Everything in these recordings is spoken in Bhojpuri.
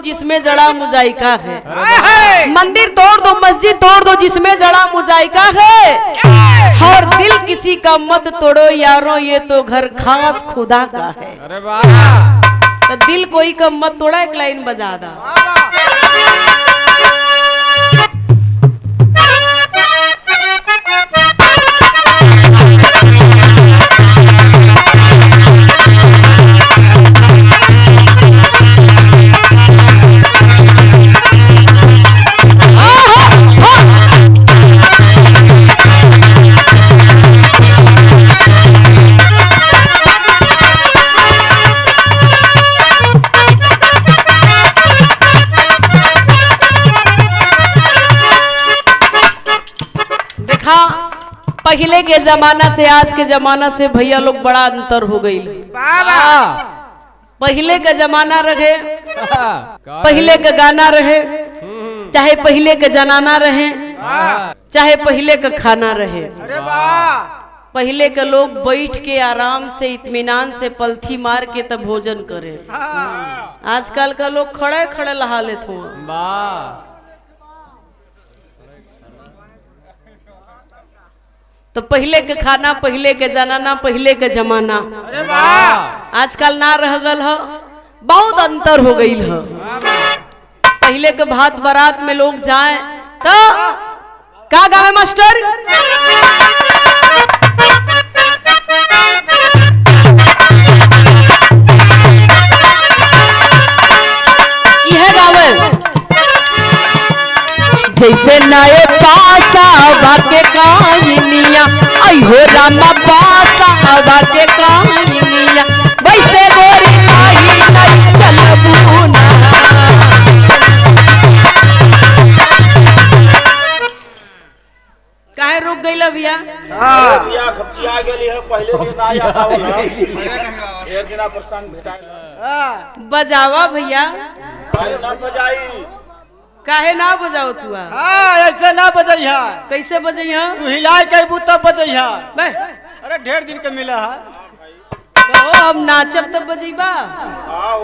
जिसमें जड़ा मुजाइका है। मंदिर तोड़ दो, मस्जिद तोड़ दो, जिसमें जड़ा मुजाइका है। और दिल किसी का मत तोड़ो यारों, ये तो घर खास खुदा का है। अरे वाह, तो दिल कोई का मत तोड़ा, एक लाइन बजा दा। पहले के जमाना से आज के जमाना से भैया लोग बड़ा अंतर हो गई। पहले का जमाना रहे, पहले का गाना रहे, चाहे पहले का जनाना रहे, चाहे पहले का खाना रहे। पहले के लोग बैठ के आराम से इत्मीनान से पलथी मार के तब भोजन करे। आजकल का लोग खड़े खड़े लहा लेते हैं। तो पहले के खाना, पहले के जनाना, पहले के जमाना आजकल ना रह गल है, बहुत अंतर हो गई है। पहले के भात बारात में लोग जाए तो का गावे मास्टर, यह गावे जैसे नए पासा बाके काइनिया, आई हो रामा पासा बाके काइनिया, वैसे गोरी नाही नहीं चलबू ना। काहे रुक गइला भैया? भैया खपचिया गेली है, पहले दिन आया था होला, एक दिन प्रसंग भेटाई। बजावा भैया, ना बजाई काहे ना बजाओ तुआ? ऐसे ना बजैया। कैसे बजैया? तू हिलाए कहबू तब बजैया। बे अरे ढेर दिन के मिला है। तो हम नाचब तब बजैबा। ओ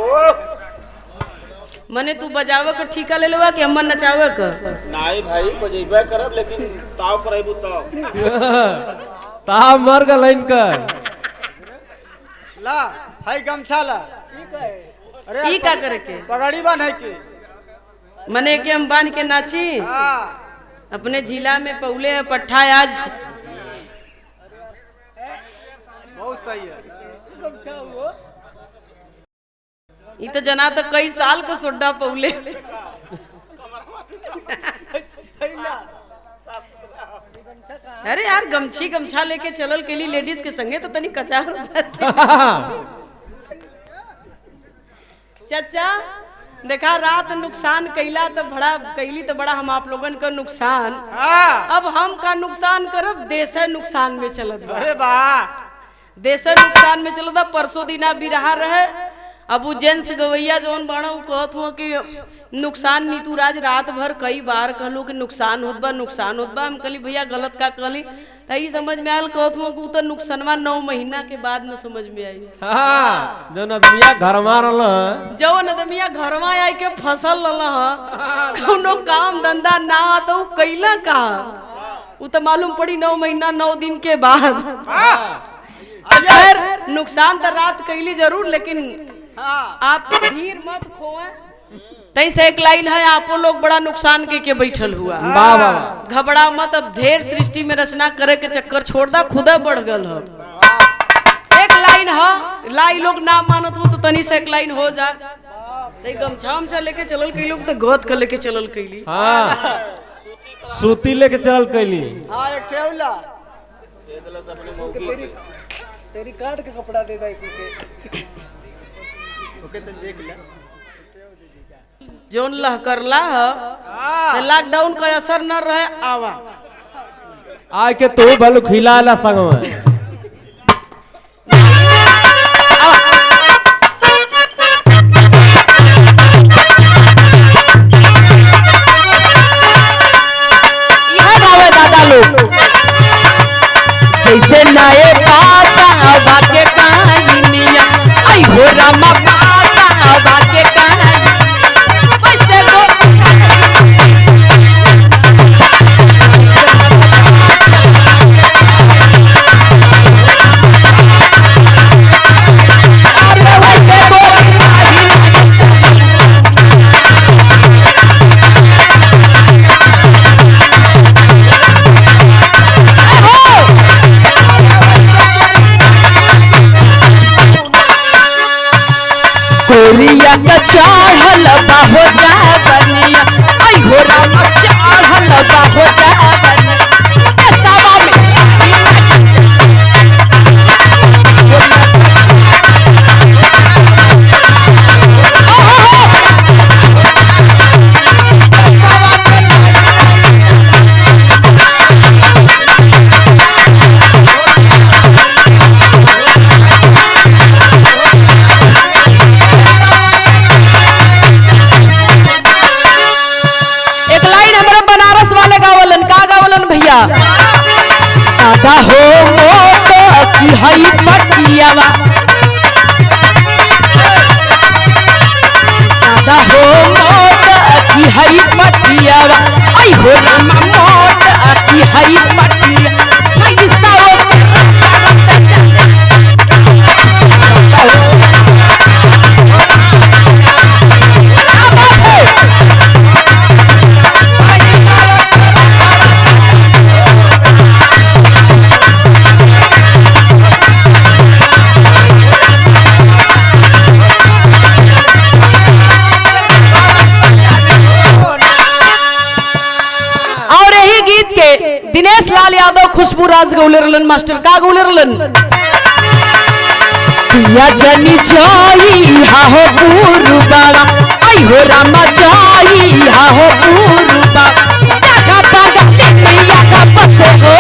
मने तू बजावे का ठीका ले लेवा कि हमन नचावे का? नहीं भाई बजेबे करब, लेकिन ताव करबू तब ता मर गइल कर। ला हाय गमछा ला। अरे ई का करे के? पगड़ी बांध है के। मने के हम बांध के नाची? अपने जिला में पौले पट्ठा आज बहुत सही है। ये तो जना तो कई साल का सोडा पौले। अरे यार गमछी गमछा लेके चलल के लिए लेडीज के संगे तो तनी कचार हो जाती। चाचा देखा रात नुकसान कैला तो बड़ा कैली तो बड़ा हम आप लोगन का नुकसान। अब हम का नुकसान करब, देश नुकसान में चलत। अरे वाह, देश नुकसान में चलता। परसों दिना बिरहा रहे, अब जेंट्स गवैया जौन बाड़ा कहत हुआ कि नुकसान नीतू राज रात भर कई बार कहलो कि नुकसान होत बा, नुकसान होत बा। हम कहली भैया गलत का कहली तई समझ में आयल। कहत हुआ कि तो नुकसानवा 9 महीना के बाद न समझ में आई। जौन आदमिया घर मारल, जौन आदमिया घर में आई के फसल कोनो काम धंधा ना तो कैला का, वो तो मालूम पड़ी 9 महीना 9 दिन के बाद। खैर नुकसान तो रात कैली जरूर, लेकिन आप धीर मत खोए। तई से एक लाइन है, आपो लोग बड़ा नुकसान के बैठल हुआ। घबरा मत, अब ढेर सृष्टि में रचना करे के चक्कर छोड़ दा, खुदा बढ़ गल है। एक लाइन है, लाई लोग ना मानत हो तो तनी से एक लाइन हो जा। गमछा उमछा लेके चलल कई लोग तो गोद कर लेके चलल कैली। सूती लेके चलल कैली। हाँ एक ठेवला तेरी काट के कपड़ा दे दे के। ओके तो देख ले। जोन लहकरला है लॉकडाउन का असर न रहे आवा आय के तू भल खिलाला संग में। यह गावे दादा लोग जैसे नए पासा बाके कहानिया, आई हो रामा पासा बाके कहानी, मटिया दादा हो मोट की हई मटियावा दादा हो मोट की हई मटियावा आई हो रामा मोट की हई मटिया पैसा दिनेश लाल यादव खुशबू राज गौले रहलन मास्टर का गौले रहलन पिया जनी जाई हा हो पुरुबावा आई हो रामा जाई हा हो पुरुबा जगा पागा लिया का बसे हो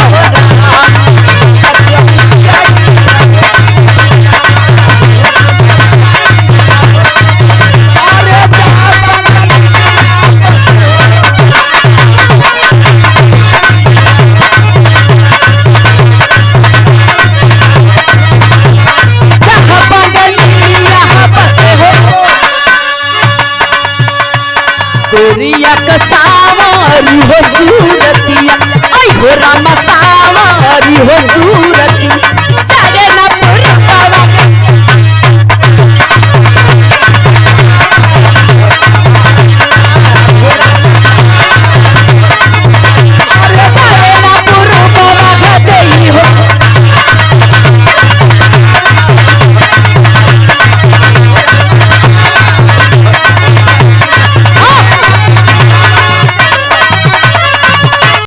गोरिया का सावारी हो सूरतिया आई हो रामा सावारी हो सूरती